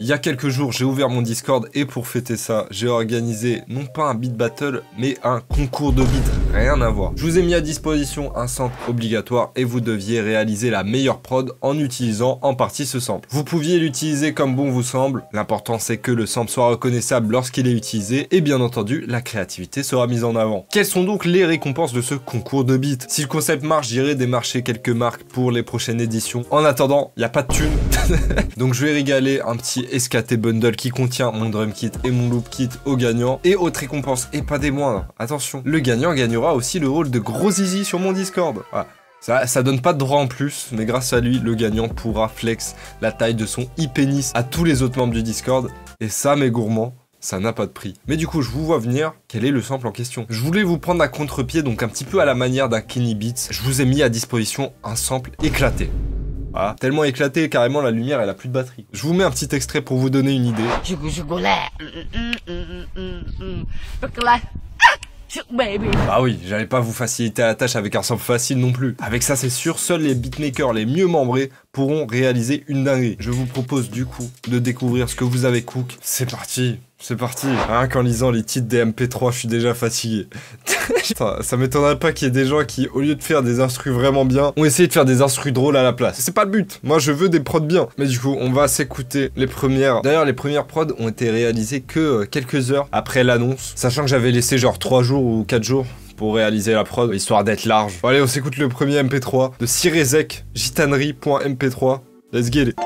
Il y a quelques jours, j'ai ouvert mon Discord et pour fêter ça, j'ai organisé non pas un beat battle, mais un concours de beats. Rien à voir. Je vous ai mis à disposition un sample obligatoire et vous deviez réaliser la meilleure prod en utilisant en partie ce sample. Vous pouviez l'utiliser comme bon vous semble. L'important c'est que le sample soit reconnaissable lorsqu'il est utilisé et bien entendu, la créativité sera mise en avant. Quelles sont donc les récompenses de ce concours de beats? Si le concept marche, j'irai démarcher quelques marques pour les prochaines éditions. En attendant, il n'y a pas de thune. Donc je vais régaler un petit SKT bundle qui contient mon drum kit et mon loop kit aux gagnants. Et autre récompense, et pas des moindres, attention, le gagnant gagnera aussi le rôle de gros zizi sur mon Discord. Voilà. Ça donne pas de droit en plus, mais grâce à lui, le gagnant pourra flex la taille de son e-pénis à tous les autres membres du Discord. Et ça, mes gourmands, ça n'a pas de prix. Mais du coup, je vous vois venir, quel est le sample en question? Je voulais vous prendre à contre-pied, donc un petit peu à la manière d'un Kenny Beats. Je vous ai mis à disposition un sample éclaté. Voilà. Tellement éclaté, carrément la lumière elle a plus de batterie. Je vous mets un petit extrait pour vous donner une idée. Bah oui, j'allais pas vous faciliter la tâche avec un sample facile non plus. Avec ça c'est sûr, seuls les beatmakers les mieux membrés pourront réaliser une dinguerie. Je vous propose du coup de découvrir ce que vous avez cook. C'est parti. C'est parti. Rien qu'en lisant les titres des MP3, je suis déjà fatigué. Ça m'étonnerait pas qu'il y ait des gens qui, au lieu de faire des instrus vraiment bien, ont essayé de faire des instrus drôles à la place. C'est pas le but. Moi, je veux des prods bien. Mais du coup, on va s'écouter les premières. D'ailleurs, les premières prods ont été réalisées que quelques heures après l'annonce. Sachant que j'avais laissé genre 3 jours ou 4 jours pour réaliser la prod, histoire d'être large. Bon, allez, on s'écoute le premier MP3 de Sirezek, gitanerie.mp3. Let's get it.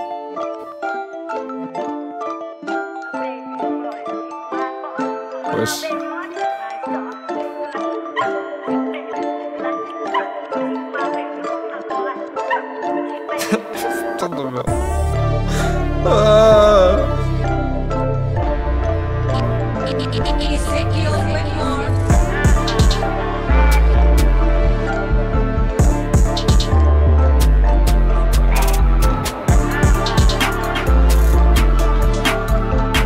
Wesh. Putain de merde. Ah.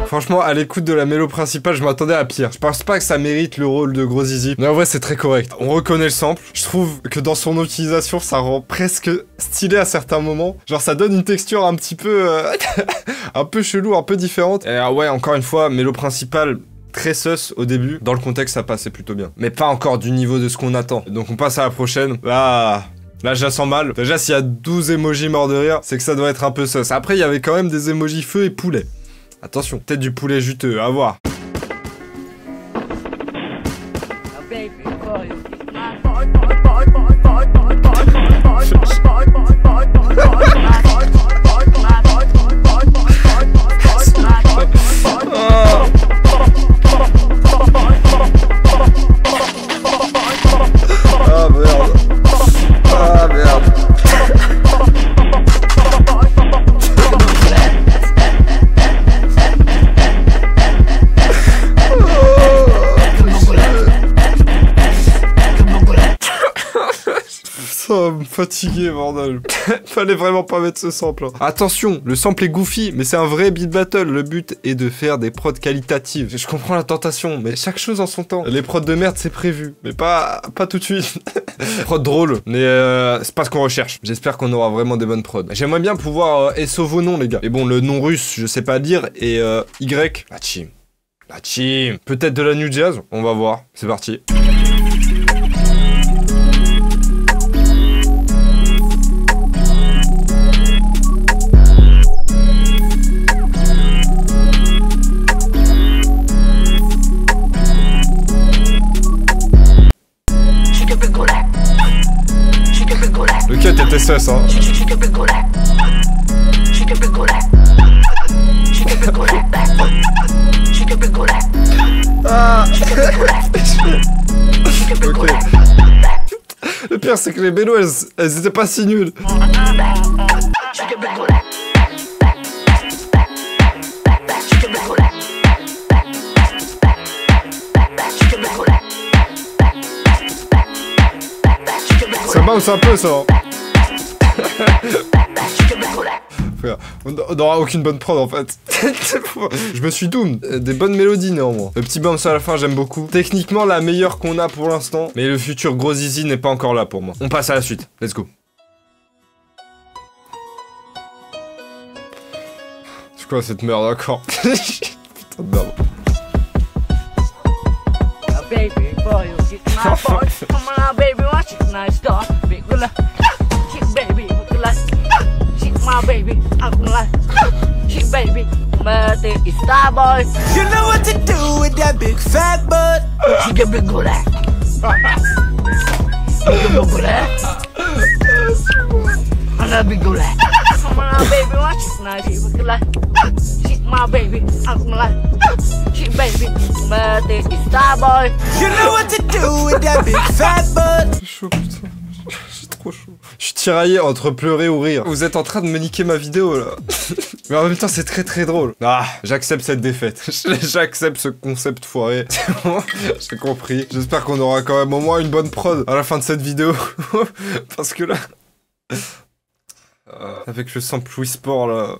Franchement, à l'écoute de la mélo principale, je m'attendais à pire. Je pense pas que ça mérite le rôle de gros zizi. Mais en vrai, c'est très correct. On reconnaît le sample. Je trouve que dans son utilisation, ça rend presque stylé à certains moments. Genre, ça donne une texture un petit peu... un peu chelou, un peu différente. Et ouais, encore une fois, mélo principale... très sus au début. Dans le contexte, ça passait plutôt bien. Mais pas encore du niveau de ce qu'on attend. Donc on passe à la prochaine. Là, je la sens mal. Déjà, s'il y a 12 emojis morts de rire, c'est que ça doit être un peu sus. Après, il y avait quand même des emojis feu et poulet. Attention, peut-être du poulet juteux, à voir. Ah merde. Ah merde. Fatigué, bordel. Fallait vraiment pas mettre ce sample. Attention, le sample est goofy, mais c'est un vrai beat battle. Le but est de faire des prods qualitatives. Je comprends la tentation, mais chaque chose en son temps. Les prods de merde, c'est prévu, mais pas tout de suite. Prod drôle, mais c'est pas ce qu'on recherche. J'espère qu'on aura vraiment des bonnes prods. J'aimerais bien pouvoir SO vos noms, les gars. Mais bon, le nom russe, je sais pas dire, et Y, la team. La team. Peut-être de la New Jazz, on va voir. C'est parti. Le cut était sus, hein. Ah. Okay. Le pire, c'est que les mélos, elles étaient pas si nulles. Ça bounce un peu, ça. On n'aura aucune bonne prod en fait. Je me suis doom. Des bonnes mélodies néanmoins. Le petit bounce à la fin, j'aime beaucoup. Techniquement, la meilleure qu'on a pour l'instant. Mais le futur gros zizi n'est pas encore là pour moi. On passe à la suite. Let's go. quoi cette merde encore? Putain de merde. Baby boy, you my boy. Come on, baby, watch it, nice dog. Big good luck. Shit, baby, good luck. Shit, my baby, I'm like. Shit, baby, but it's star boy. You know what to do with that big fat butt. She get big good luck. Big good luck. I'm big good luck. Come on, baby, watch it, nice. Big good luck. Shit, my baby, I'm like. Shit, baby, but it's star boy. You know what to do with that big fat butt. C'est chaud, putain. C'est trop chaud. Je suis tiraillé entre pleurer ou rire. Vous êtes en train de me niquer ma vidéo là. Mais en même temps c'est très très drôle. Ah, j'accepte cette défaite. J'accepte ce concept foiré. C'est bon, j'ai compris. J'espère qu'on aura quand même au moins une bonne prod à la fin de cette vidéo. Parce que là... avec le sample Wii Sport là...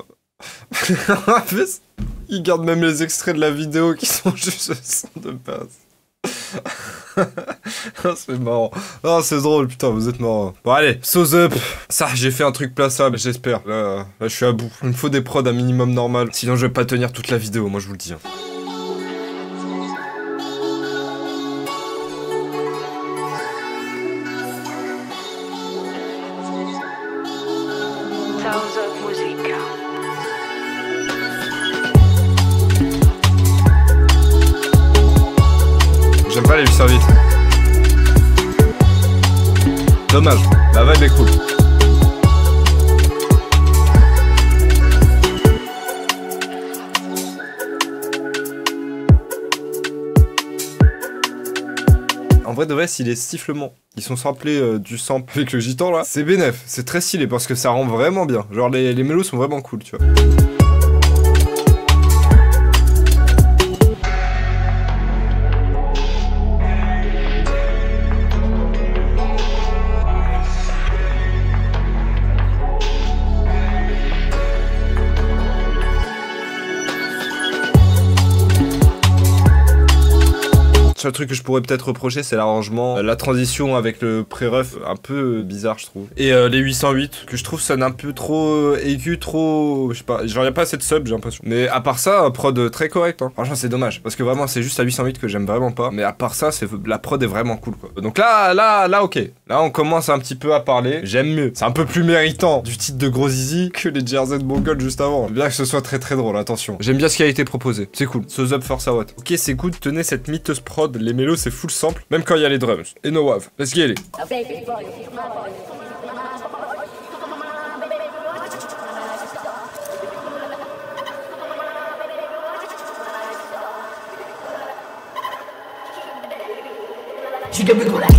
Ils gardent même les extraits de la vidéo qui sont juste le son de base. C'est marrant. Ah, c'est drôle, putain, vous êtes marrant. Bon, allez, sauce up. Ça, j'ai fait un truc plaçable, j'espère. Là, je suis à bout. Il me faut des prods un minimum normal. Sinon, je vais pas tenir toute la vidéo, moi, je vous le dis. Sounds of Musica. J'aime pas les 808. Dommage, la vibe est cool. En vrai de vrai, si les sifflements, ils sont samplés du sample avec le gitan là, c'est bénef, c'est très stylé parce que ça rend vraiment bien. Genre les mélos sont vraiment cool, tu vois. Le seul truc que je pourrais peut-être reprocher, c'est l'arrangement, la transition avec le pré-ref, un peu bizarre, je trouve. Et les 808, que je trouve sonne un peu trop aigu, trop... Je sais pas, genre y'a pas assez de sub, j'ai l'impression. Mais à part ça, prod très correct, hein. Franchement, c'est dommage, parce que vraiment, c'est juste la 808 que j'aime vraiment pas. Mais à part ça, la prod est vraiment cool, quoi. Donc là, ok. Là, on commence un petit peu à parler. J'aime mieux. C'est un peu plus méritant du titre de Gros Zizi que les Jersey Mongol juste avant. Bien que ce soit très très drôle, attention. J'aime bien ce qui a été proposé. C'est cool. Sauce up Force What. Ok, c'est good. Tenez cette miteuse prod. Les mélos, c'est full sample, même quand il y a les drums. Et no wave. Let's get it. She get big good luck.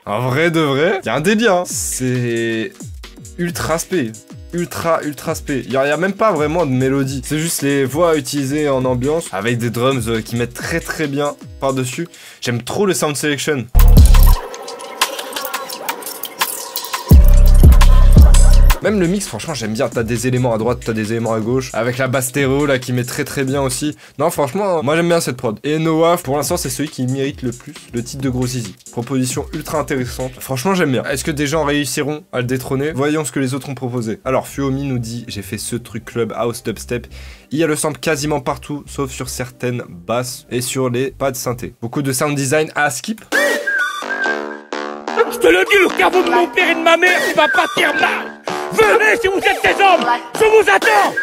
En vrai de vrai, il y a un délire, hein. C'est ultra spé. Ultra spé. Il y a même pas vraiment de mélodie. C'est juste les voix utilisées en ambiance avec des drums qui mettent très très bien par-dessus. J'aime trop le sound selection. Même le mix, franchement, j'aime bien. T'as des éléments à droite, t'as des éléments à gauche. Avec la basse stéréo, là, qui met très très bien aussi. Non, franchement, moi j'aime bien cette prod. Et Noah, pour l'instant, c'est celui qui mérite le plus le titre de Gros Zizi. Proposition ultra intéressante. Franchement, j'aime bien. Est-ce que des gens réussiront à le détrôner? Voyons ce que les autres ont proposé. Alors, Fuomi nous dit, j'ai fait ce truc club house dubstep. Il y a le sample quasiment partout, sauf sur certaines basses et sur les pads synthé. Beaucoup de sound design à skip. Je te le dis, le caveau de mon père et de ma mère, il va partir mal. Venez si vous êtes des hommes, je vous attends.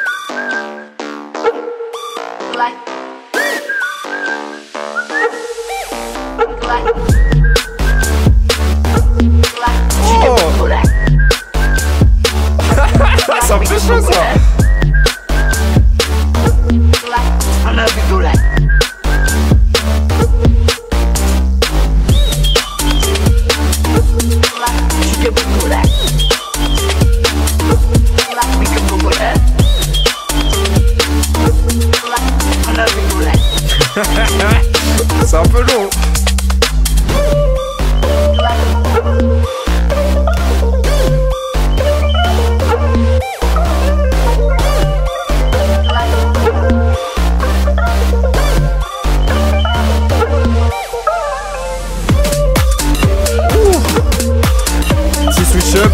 Oh. C'est un peu chaud ça. C'est un peu long. Petit switch up.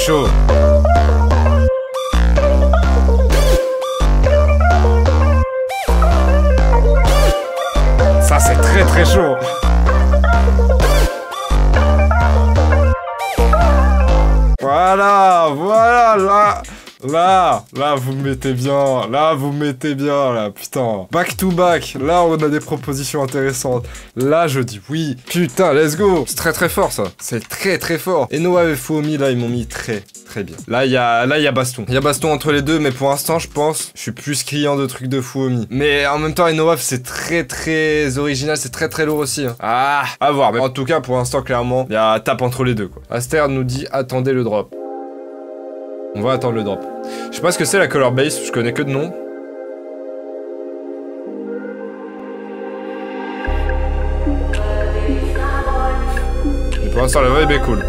Chaud. Ça c'est très très chaud. Voilà, là, vous me mettez bien, là, putain. Back to back, là, on a des propositions intéressantes. Là, je dis oui, putain, let's go. C'est très très fort, ça. C'est très très fort. Et Noah et Fuomi, là, ils m'ont mis très bien. Là, il y a baston. Il y a baston entre les deux, mais pour l'instant, je pense, je suis plus criant de trucs de Fuomi. Mais en même temps, Enowav, c'est très très original, c'est très très lourd aussi. Hein. Ah, à voir. Mais en tout cas, pour l'instant, clairement, il y a tape entre les deux, quoi. Aster nous dit, attendez le drop. On va attendre le drop. Je sais pas ce que c'est la color base, je connais que de nom. Et pour l'instant, la vibe est cool.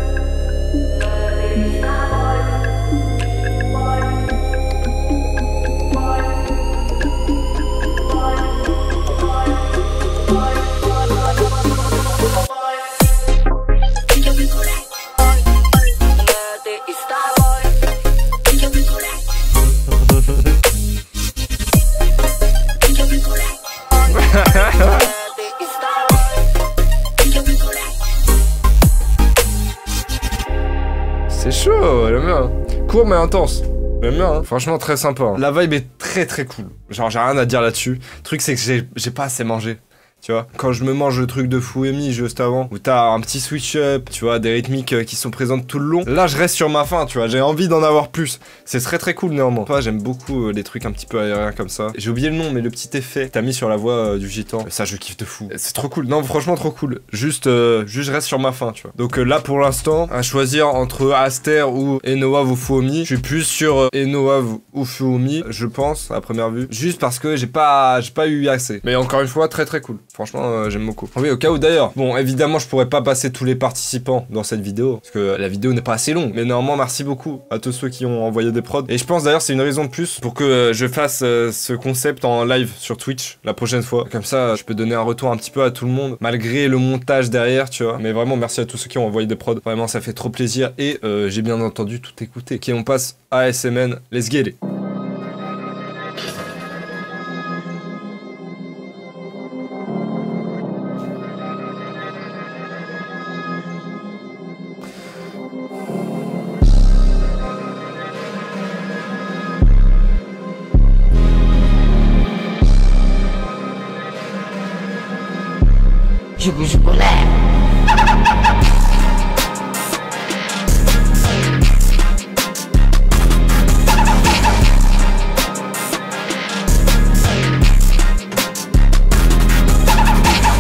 C'est chaud, j'aime bien. Court mais intense. J'aime bien, hein. Franchement très sympa. Hein. La vibe est très très cool. Genre j'ai rien à dire là-dessus. Le truc c'est que j'ai pas assez mangé. Tu vois, quand je me mange le truc de Fuomi juste avant, où t'as un petit switch up, tu vois, des rythmiques qui sont présentes tout le long, là je reste sur ma faim, tu vois, j'ai envie d'en avoir plus. C'est très très cool néanmoins. Toi, j'aime beaucoup les trucs un petit peu aériens comme ça. J'ai oublié le nom, mais le petit effet que t'as mis sur la voix du gitan, ça je kiffe de fou. C'est trop cool, non franchement trop cool. Juste je reste sur ma faim, tu vois. Donc là pour l'instant, à choisir entre Aster ou Enowav ou Fuomi, je suis plus sur Enowav ou Fuomi, je pense, à première vue. Juste parce que j'ai pas eu assez. Mais encore une fois, très très cool. Franchement, j'aime beaucoup. Oui, au cas où d'ailleurs. Bon, évidemment, je pourrais pas passer tous les participants dans cette vidéo, parce que la vidéo n'est pas assez longue. Mais néanmoins, merci beaucoup à tous ceux qui ont envoyé des prods. Et je pense d'ailleurs, c'est une raison de plus pour que je fasse ce concept en live sur Twitch la prochaine fois. Comme ça, je peux donner un retour un petit peu à tout le monde, malgré le montage derrière, tu vois. Mais vraiment, merci à tous ceux qui ont envoyé des prods. Vraiment, ça fait trop plaisir. Et j'ai bien entendu tout écouté. Ok, on passe à SMN. Let's get it.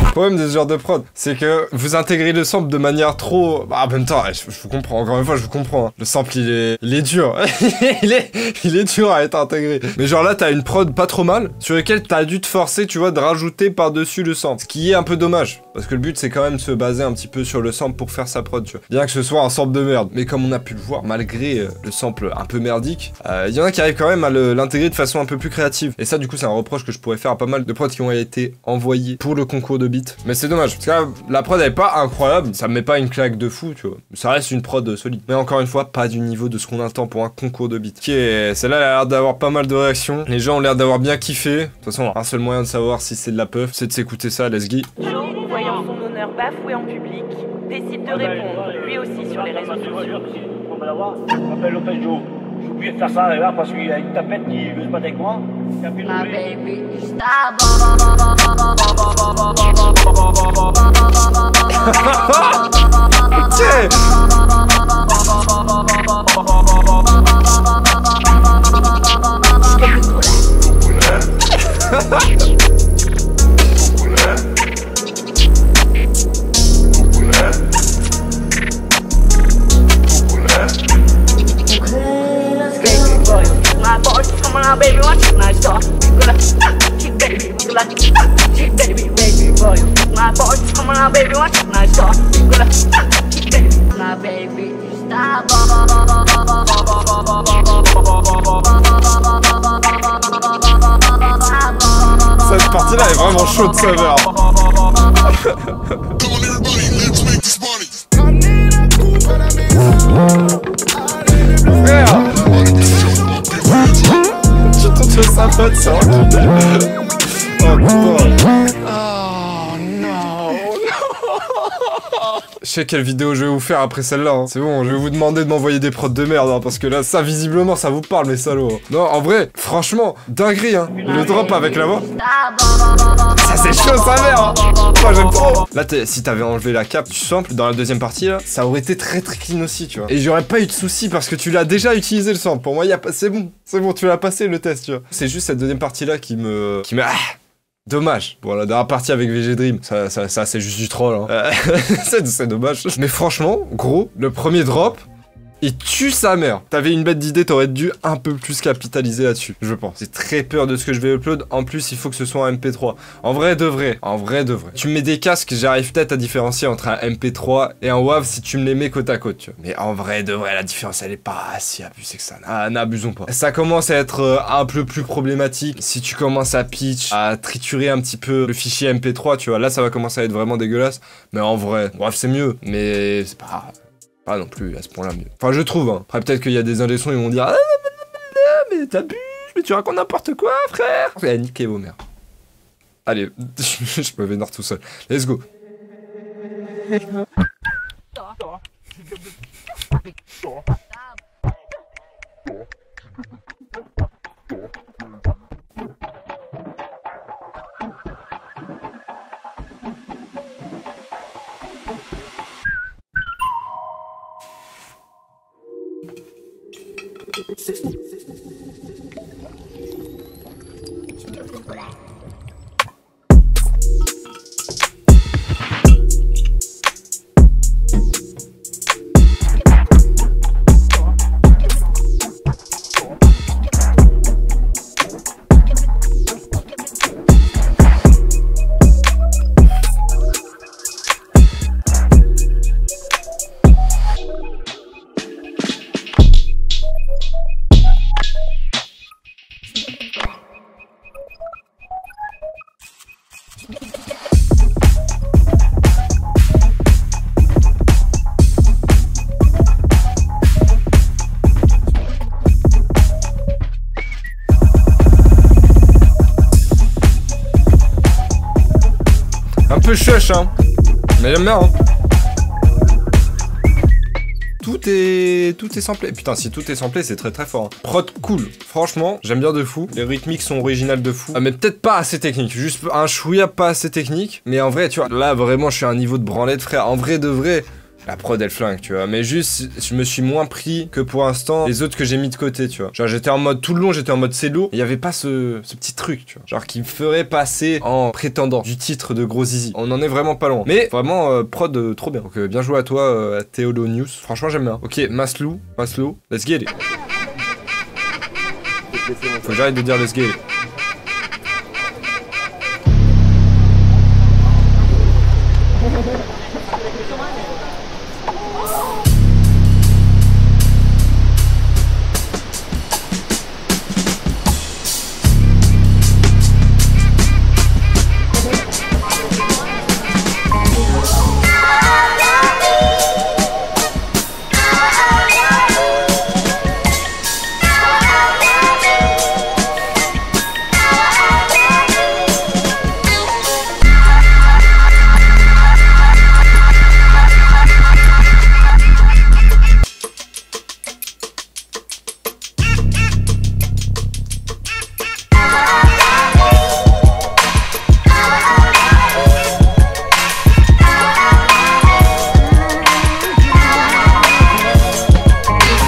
Le problème de ce genre de prod, c'est que vous intégrez le sample de manière trop... Bah, en même temps, je vous comprends, encore une fois, je vous comprends. Hein. Le sample, il est dur. il est dur à être intégré. Mais genre là, t'as une prod pas trop mal, sur laquelle t'as dû te forcer, tu vois, de rajouter par-dessus le sample. Ce qui est un peu dommage, parce que le but, c'est quand même de se baser un petit peu sur le sample pour faire sa prod, tu vois. Bien que ce soit un sample de merde. Mais comme on a pu le voir, malgré le sample un peu merdique, il y en a qui arrivent quand même à l'intégrer de façon un peu plus créative. Et ça, du coup, c'est un reproche que je pourrais faire à pas mal de prods qui ont été envoyés pour le concours de beats. beat. Mais c'est dommage, parce que la prod elle est pas incroyable, ça me met pas une claque de fou, tu vois. Ça reste une prod solide. Mais encore une fois, pas du niveau de ce qu'on attend pour un concours de beat. Ok, celle-là elle a l'air d'avoir pas mal de réactions. Les gens ont l'air d'avoir bien kiffé. De toute façon, un seul moyen de savoir si c'est de la puff, c'est de s'écouter ça, let's go. Joe, voyant son honneur bafoué en public, décide de répondre, lui aussi sur les réseaux sociaux. On va la voir. Je m'appelle Lopez Joe. J'ai oublié de faire ça là parce qu'il y a une tapette qui veut se battre avec moi. My baby, stop. My boy, come on, baby, watch it, nice dog. Chick, baby, chick, baby, baby boy. My boy, come on, baby, watch it, nice dog. Chick, baby, my baby, stop. Cette partie-là est vraiment chaude, ça va. Frère, tu t'en fais sa pote, ça. Oh putain. Oh non. Je sais quelle vidéo je vais vous faire après celle-là. Hein. C'est bon, je vais vous demander de m'envoyer des prods de merde, hein, parce que là, ça visiblement, ça vous parle, mes salauds. Non, en vrai, franchement, dinguerie, hein. Le drop avec la voix. Ça c'est chaud, sa mère. Hein. Moi j'aime trop. Là, si t'avais enlevé la cape du sample dans la deuxième partie, là, ça aurait été très très clean aussi, tu vois. Et j'aurais pas eu de soucis parce que tu l'as déjà utilisé le sample. Pour moi, c'est bon, tu l'as passé le test, tu vois. C'est juste cette deuxième partie-là qui me... Dommage. Bon, la dernière partie avec VG Dream, ça c'est juste du troll. Hein. C'est dommage. Mais franchement, gros, le premier drop, il tue sa mère. T'avais une bête d'idée, t'aurais dû un peu plus capitaliser là-dessus, je pense. J'ai très peur de ce que je vais upload. En plus, il faut que ce soit un MP3. En vrai de vrai. Tu me mets des casques, j'arrive peut-être à différencier entre un MP3 et un WAV si tu me les mets côte à côte, tu vois. Mais en vrai de vrai, la différence, elle est pas si abusée que ça. N'abusons pas. Ça commence à être un peu plus problématique si tu commences à pitch, à triturer un petit peu le fichier MP3, tu vois. Là, ça va commencer à être vraiment dégueulasse. Mais en vrai, bref, c'est mieux. Mais c'est pas non plus à ce point-là mieux. Enfin, je trouve, hein. Après, peut-être qu'il y a des indés sons, ils vont dire mais t'abuses, mais tu racontes n'importe quoi, frère. Eh, niquez vos mères. Allez, je me vénère tout seul. Let's go. Un peu chuch, hein. Mais j'aime bien, hein. Tout est samplé. Putain, si tout est samplé, c'est très très fort. Hein. Prod cool. Franchement, j'aime bien de fou. Les rythmiques sont originales de fou. Mais peut-être pas assez technique. Juste un chouïa pas assez technique. Mais en vrai, tu vois, là vraiment, je suis à un niveau de branlette, frère. En vrai de vrai. La prod elle flingue, tu vois, mais juste je me suis moins pris que pour l'instant les autres que j'ai mis de côté, tu vois. Genre j'étais en mode tout le long, j'étais en mode c'est lourd, il y avait pas ce petit truc, tu vois. Genre qui me ferait passer en prétendant du titre de Gros Zizi. On en est vraiment pas loin. Mais vraiment prod trop bien. Donc bien joué à toi Théolo News. Franchement j'aime bien. Ok, Maslow, let's get it. Faut que j'arrête de dire let's get it.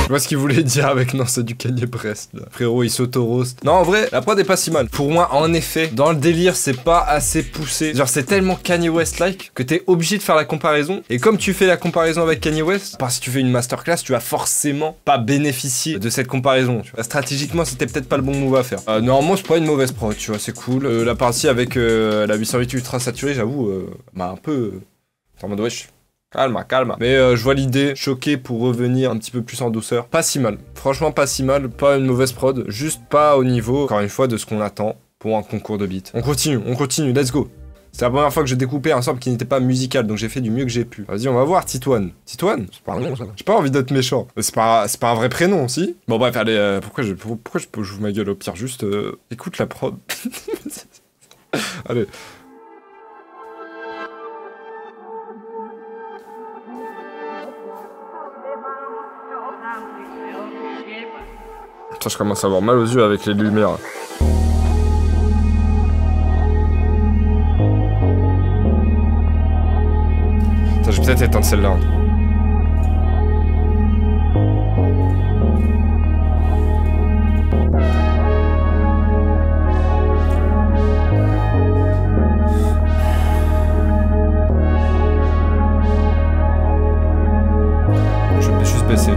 Je vois ce qu'il voulait dire avec non, c'est du Kanye West. Là. Frérot, il s'auto-roast. Non, en vrai, la prod est pas si mal. Pour moi, en effet, dans le délire, c'est pas assez poussé. Genre, c'est tellement Kanye West-like que t'es obligé de faire la comparaison. Et comme tu fais la comparaison avec Kanye West, parce que si tu fais une masterclass, tu vas forcément pas bénéficier de cette comparaison. Tu vois. Stratégiquement, c'était peut-être pas le bon move à faire. Normalement, c'est pas une mauvaise prod, tu vois, c'est cool. La partie avec la 808 ultra saturée, j'avoue, m'a un peu... en mode wesh. Calme, calme. Mais je vois l'idée, choqué pour revenir un petit peu plus en douceur. Pas si mal. Franchement, pas si mal. Pas une mauvaise prod. Juste pas au niveau, encore une fois, de ce qu'on attend pour un concours de beat. On continue, let's go. C'est la première fois que j'ai découpé un sample qui n'était pas musical, donc j'ai fait du mieux que j'ai pu. Vas-y, on va voir, Titouane. Titouane? C'est pas un nom, ça. J'ai pas envie d'être méchant. C'est pas un vrai prénom, si? Bon, bref, allez, pourquoi je peux jouer ma gueule au pire? Juste, écoute la prod. Allez. Putain, je commence à avoir mal aux yeux avec les lumières. Putain, je vais peut-être éteindre celle-là. Je vais juste baisser.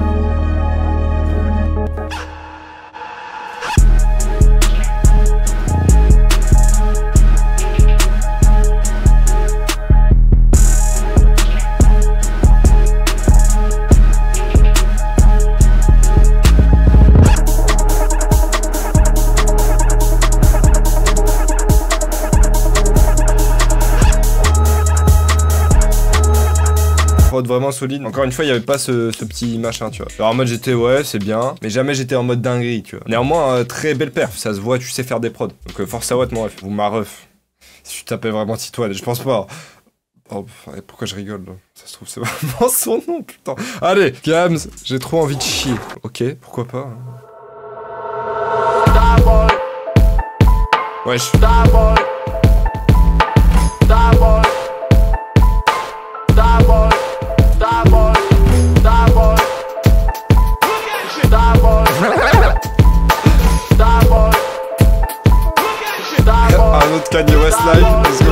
Vraiment solide. Encore une fois, il n'y avait pas ce petit machin, tu vois. Alors en mode j'étais ouais, c'est bien, mais jamais j'étais en mode dinguerie, tu vois. Néanmoins, très belle perf, ça se voit, tu sais faire des prods. Donc force à Watt, mon ref. Ou ma ref. Si tu tapais vraiment Titouane, je pense pas. Oh, pourquoi je rigole là? Ça se trouve, c'est vraiment son nom, putain. Allez, Gams, j'ai trop envie de chier. Ok, pourquoi pas. Hein. Wesh. Un autre Kanye West live, let's go.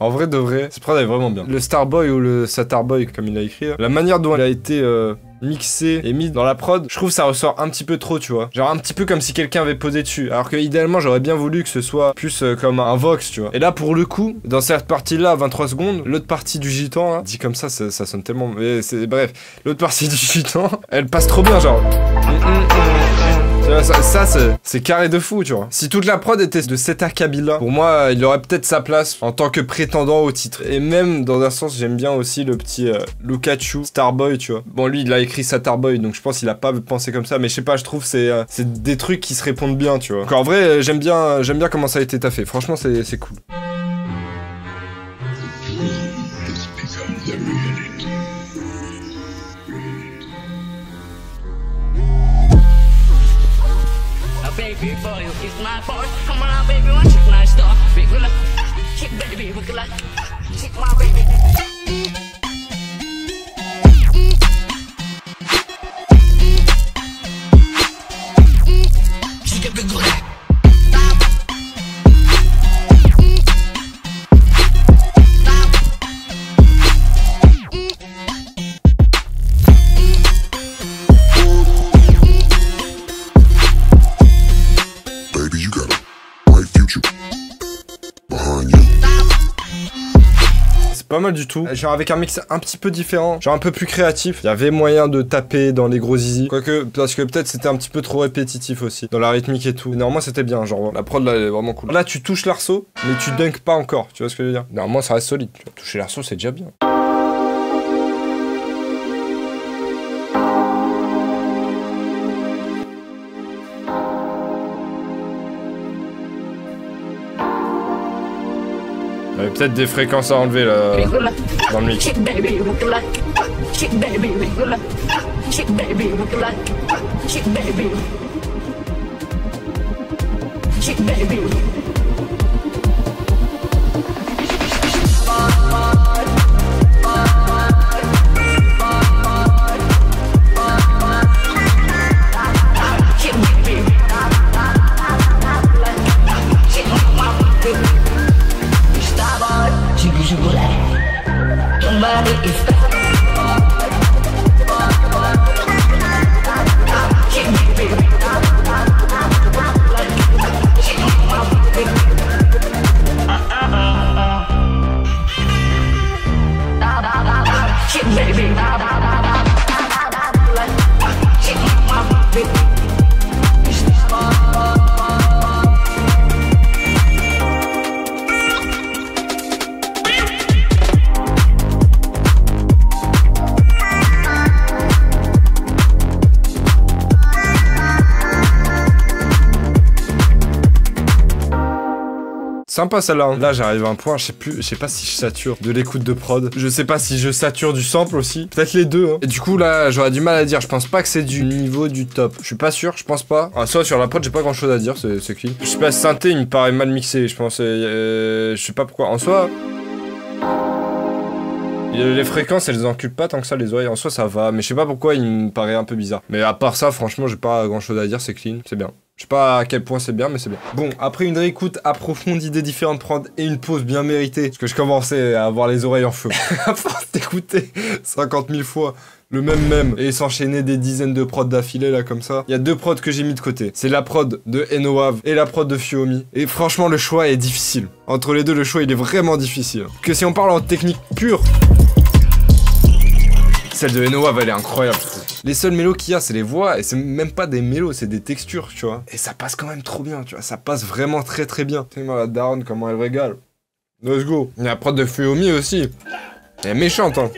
En vrai de vrai, cette prod est vraiment bien. Le Starboy ou le Satarboy comme il a écrit, là, la manière dont elle a été mixée et mise dans la prod, je trouve que ça ressort un petit peu trop, tu vois. Genre un petit peu comme si quelqu'un avait posé dessus. Alors que idéalement, j'aurais bien voulu que ce soit plus comme un Vox, tu vois. Et là, pour le coup, dans cette partie-là, 23 secondes, l'autre partie du gitan, là, dit comme ça sonne tellement... Mais bref, l'autre partie du gitan, elle passe trop bien, genre... Ça c'est carré de fou, tu vois. Si toute la prod était de cet acabit-là, pour moi, il aurait peut-être sa place en tant que prétendant au titre. Et même, dans un sens, j'aime bien aussi le petit Lukachu, Starboy, tu vois. Bon, lui, il a écrit Satarboy, donc je pense qu'il a pas pensé comme ça. Mais je sais pas, je trouve c'est des trucs qui se répondent bien, tu vois. Donc en vrai, j'aime bien comment ça a été taffé. Franchement, c'est cool. Baby boy, it's my boy. Come on, baby, want chick nice star. Big girl, chick baby, big girl, chick my baby. Chick a big girl. pas mal du tout. Genre avec un mix un petit peu différent, genre un peu plus créatif. Il y avait moyen de taper dans les gros zizi. Quoique, parce que peut-être c'était un petit peu trop répétitif aussi, dans la rythmique et tout. Mais normalement c'était bien, genre la prod là elle est vraiment cool. Là tu touches l'arceau, mais tu dunks pas encore, tu vois ce que je veux dire. Normalement ça reste solide, tu vois. Toucher l'arceau c'est déjà bien. Il y avait peut-être des fréquences à enlever là, dans le mix. Sympa celle-là. Hein. Là j'arrive à un point, je sais pas si je sature de l'écoute de prod. Je sais pas si je sature du sample aussi. Peut-être les deux. Hein. Et du coup là j'aurais du mal à dire. Je pense pas que c'est du niveau du top. Je suis pas sûr, je pense pas. Ah, soit sur la prod j'ai pas grand chose à dire, c'est clean. Je sais pas, synthé il me paraît mal mixé. Je pense, je sais pas pourquoi. En soi, les fréquences elles enculent pas tant que ça les oreilles. En soi ça va, mais je sais pas pourquoi il me paraît un peu bizarre. Mais à part ça franchement j'ai pas grand chose à dire, c'est clean, c'est bien. Je sais pas à quel point c'est bien, mais c'est bien. Bon, après une réécoute approfondie des différentes prods et une pause bien méritée, parce que je commençais à avoir les oreilles en feu. À force d'écouter 50 000 fois le même et s'enchaîner des dizaines de prods d'affilée là comme ça. Il y a deux prods que j'ai mis de côté. C'est la prod de Enowav et la prod de Fuomi. Et franchement le choix est difficile. Entre les deux le choix il est vraiment difficile. Que si on parle en technique pure, celle de Enowav elle est incroyable je trouve. Les seuls mélos qu'il y a, c'est les voix, et c'est même pas des mélos, c'est des textures, tu vois. Et ça passe quand même trop bien, tu vois, ça passe vraiment très très bien. Tellement la daronne, comment elle régale. Let's go. Il y a la prod de Fuomi aussi. Elle est méchante, hein.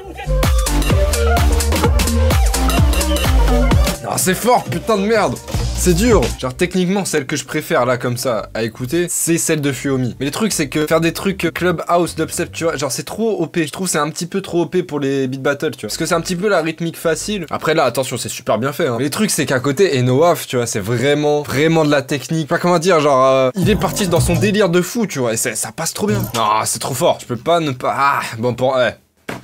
Ah, c'est fort, putain de merde. C'est dur. Genre techniquement celle que je préfère là comme ça à écouter, c'est celle de Fuomi. Mais le truc c'est que faire des trucs club house, dubstep, tu vois, genre c'est trop OP. Je trouve c'est un petit peu trop OP pour les beat battles, tu vois. Parce que c'est un petit peu la rythmique facile. Après là attention c'est super bien fait. Hein. Mais les trucs c'est qu'à côté Enowav, tu vois, c'est vraiment de la technique. Pas comment dire, genre il est parti dans son délire de fou, tu vois. Et ça passe trop bien. Non c'est trop fort. Je peux pas ne pas. Ah bon pour ouais.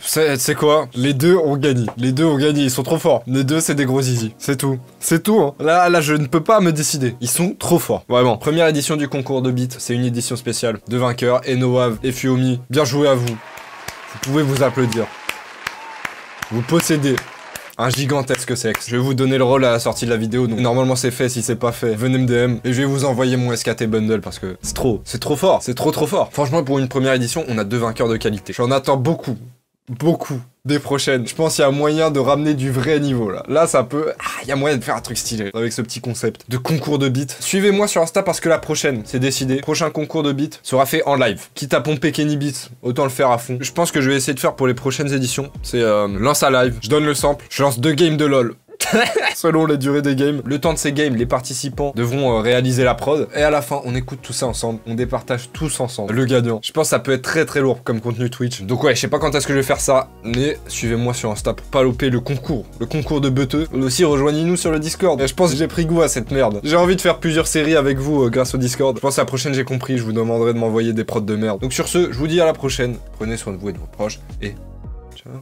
C'est quoi? Les deux ont gagné. Les deux ont gagné, ils sont trop forts. Les deux, c'est des gros zizi. C'est tout. C'est tout, hein. Là, je ne peux pas me décider. Ils sont trop forts. Vraiment. Première édition du concours de beat. C'est une édition spéciale. Deux vainqueurs, Enowav et Fuomi. Bien joué à vous. Vous pouvez vous applaudir. Vous possédez un gigantesque sexe. Je vais vous donner le rôle à la sortie de la vidéo. Donc normalement c'est fait, si c'est pas fait, venez me DM. Et je vais vous envoyer mon SKT bundle parce que c'est trop fort. C'est trop fort. Franchement, pour une première édition, on a deux vainqueurs de qualité. J'en attends beaucoup des prochaines. Je pense qu'il y a moyen de ramener du vrai niveau là. Là ça peut... Ah, il y a moyen de faire un truc stylé avec ce petit concept de concours de beat. Suivez-moi sur Insta parce que la prochaine, c'est décidé. Prochain concours de beat sera fait en live. Quitte à pomper Kenny Beats, autant le faire à fond. Je pense que je vais essayer de faire pour les prochaines éditions. C'est lance à live, je donne le sample, je lance 2 games de LOL. Selon les durées des games. Le temps de ces games, les participants devront réaliser la prod. Et à la fin, on écoute tout ça ensemble. On départage tous ensemble le gagnant. Je pense que ça peut être très lourd comme contenu Twitch. Donc ouais, je sais pas quand est-ce que je vais faire ça. Mais suivez-moi sur Insta pour pas louper le concours. Le concours de beuteux. Aussi, rejoignez-nous sur le Discord. Et je pense que j'ai pris goût à cette merde. J'ai envie de faire plusieurs séries avec vous grâce au Discord. Je pense que la prochaine, j'ai compris. Je vous demanderai de m'envoyer des prods de merde. Donc sur ce, je vous dis à la prochaine. Prenez soin de vous et de vos proches. Et ciao.